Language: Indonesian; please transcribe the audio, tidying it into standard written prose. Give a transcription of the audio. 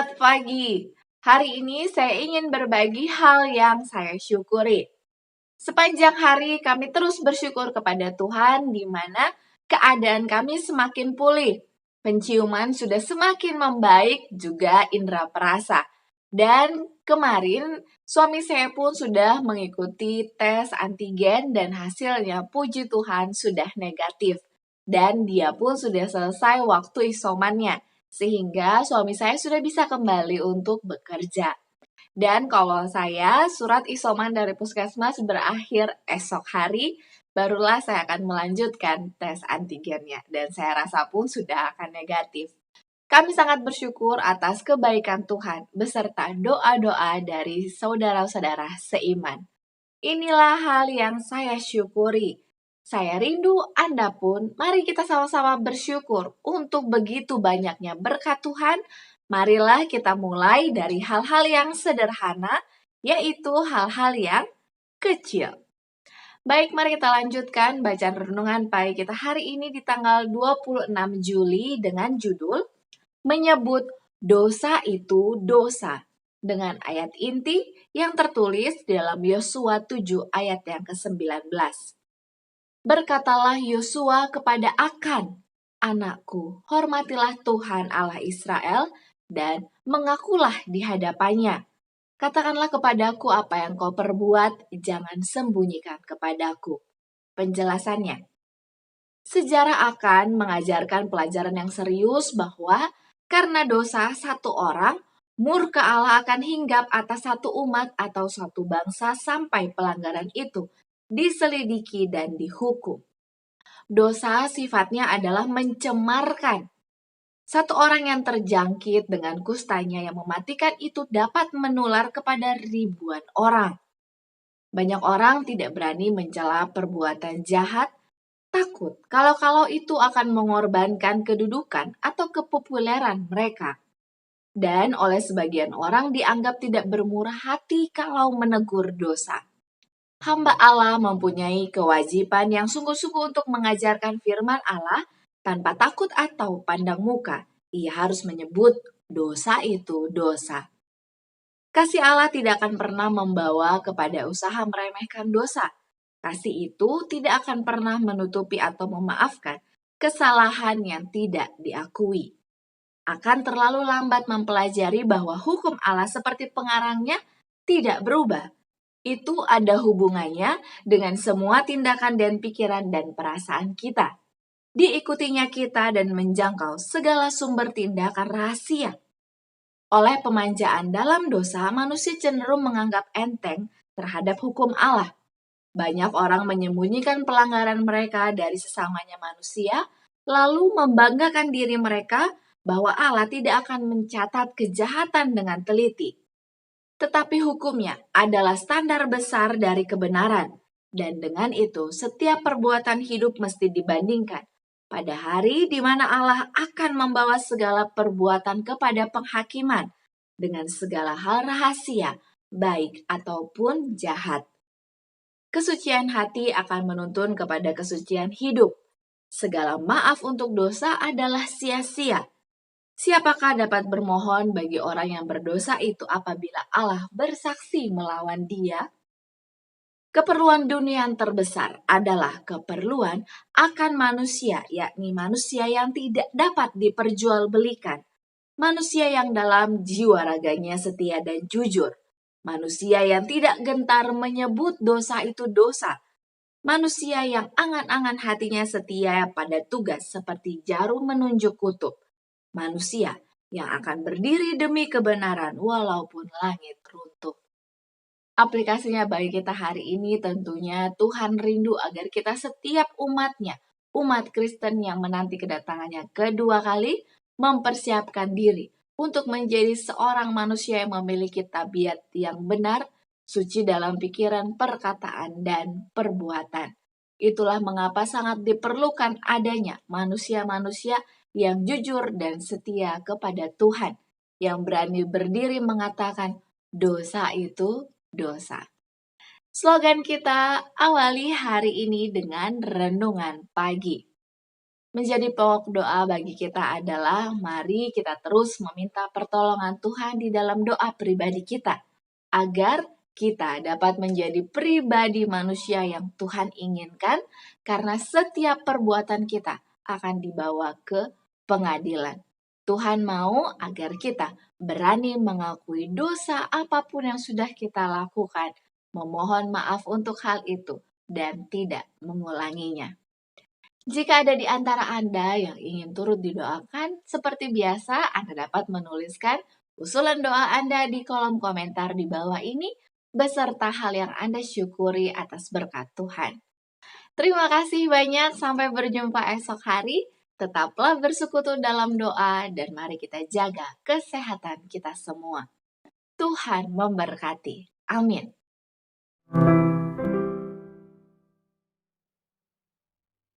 Selamat pagi. Hari ini saya ingin berbagi hal yang saya syukuri. Sepanjang hari kami terus bersyukur kepada Tuhan di mana keadaan kami semakin pulih. Penciuman sudah semakin membaik, juga indera perasa. Dan kemarin suami saya pun sudah mengikuti tes antigen dan hasilnya puji Tuhan sudah negatif. Dan dia pun sudah selesai waktu isomannya, sehingga suami saya sudah bisa kembali untuk bekerja. Dan kalau saya, surat isoman dari puskesmas berakhir esok hari, barulah saya akan melanjutkan tes antigennya. Dan saya rasa pun sudah akan negatif. Kami sangat bersyukur atas kebaikan Tuhan, beserta doa-doa dari saudara-saudara seiman. Inilah hal yang saya syukuri. Saya rindu Anda pun, mari kita sama-sama bersyukur untuk begitu banyaknya berkat Tuhan. Marilah kita mulai dari hal-hal yang sederhana, yaitu hal-hal yang kecil. Baik, mari kita lanjutkan bacaan renungan pagi kita hari ini di tanggal 26 Juli dengan judul Menyebut Dosa Itu Dosa, dengan ayat inti yang tertulis dalam Yosua 7 ayat yang ke-19. Berkatalah Yosua kepada Akan, "Anakku, hormatilah Tuhan Allah Israel dan mengakulah di hadapannya. Katakanlah kepadaku apa yang kau perbuat, jangan sembunyikan kepadaku." Penjelasannya, sejarah Akan mengajarkan pelajaran yang serius bahwa karena dosa satu orang, murka Allah akan hinggap atas satu umat atau satu bangsa sampai pelanggaran itu diselidiki dan dihukum. Dosa sifatnya adalah mencemarkan. Satu orang yang terjangkit dengan kustanya yang mematikan itu dapat menular kepada ribuan orang. Banyak orang tidak berani mencela perbuatan jahat, takut kalau itu akan mengorbankan kedudukan atau kepopuleran mereka. Dan oleh sebagian orang dianggap tidak bermurah hati kalau menegur dosa. Hamba Allah mempunyai kewajiban yang sungguh-sungguh untuk mengajarkan firman Allah tanpa takut atau pandang muka. Ia harus menyebut dosa itu dosa. Kasih Allah tidak akan pernah membawa kepada usaha meremehkan dosa. Kasih itu tidak akan pernah menutupi atau memaafkan kesalahan yang tidak diakui. Akan terlalu lambat mempelajari bahwa hukum Allah seperti pengarangnya tidak berubah. Itu ada hubungannya dengan semua tindakan dan pikiran dan perasaan kita. Diikutinya kita dan menjangkau segala sumber tindakan rahasia. Oleh pemanjaan dalam dosa, manusia cenderung menganggap enteng terhadap hukum Allah. Banyak orang menyembunyikan pelanggaran mereka dari sesamanya manusia, lalu membanggakan diri mereka bahwa Allah tidak akan mencatat kejahatan dengan teliti. Tetapi hukumnya adalah standar besar dari kebenaran, dan dengan itu setiap perbuatan hidup mesti dibandingkan pada hari di mana Allah akan membawa segala perbuatan kepada penghakiman dengan segala hal rahasia, baik ataupun jahat. Kesucian hati akan menuntun kepada kesucian hidup. Segala maaf untuk dosa adalah sia-sia. Siapakah dapat bermohon bagi orang yang berdosa itu apabila Allah bersaksi melawan dia? Keperluan dunia yang terbesar adalah keperluan akan manusia, yakni manusia yang tidak dapat diperjualbelikan. Manusia yang dalam jiwa raganya setia dan jujur. Manusia yang tidak gentar menyebut dosa itu dosa. Manusia yang angan-angan hatinya setia pada tugas seperti jarum menunjuk kutub. Manusia yang akan berdiri demi kebenaran walaupun langit runtuh. Aplikasinya bagi kita hari ini tentunya Tuhan rindu agar kita setiap umatnya, umat Kristen yang menanti kedatangannya kedua kali, mempersiapkan diri untuk menjadi seorang manusia yang memiliki tabiat yang benar, suci dalam pikiran, perkataan, dan perbuatan. Itulah mengapa sangat diperlukan adanya manusia-manusia yang jujur dan setia kepada Tuhan, yang berani berdiri mengatakan dosa itu dosa. Slogan kita awali hari ini dengan renungan pagi. Menjadi pokok doa bagi kita adalah mari kita terus meminta pertolongan Tuhan di dalam doa pribadi kita, agar kita dapat menjadi pribadi manusia yang Tuhan inginkan, karena setiap perbuatan kita akan dibawa ke pengadilan. Tuhan mau agar kita berani mengakui dosa apapun yang sudah kita lakukan, memohon maaf untuk hal itu, dan tidak mengulanginya. Jika ada di antara Anda yang ingin turut didoakan, seperti biasa Anda dapat menuliskan usulan doa Anda di kolom komentar di bawah ini, beserta hal yang Anda syukuri atas berkat Tuhan. Terima kasih banyak, sampai berjumpa esok hari. Tetaplah bersekutu dalam doa dan mari kita jaga kesehatan kita semua. Tuhan memberkati. Amin.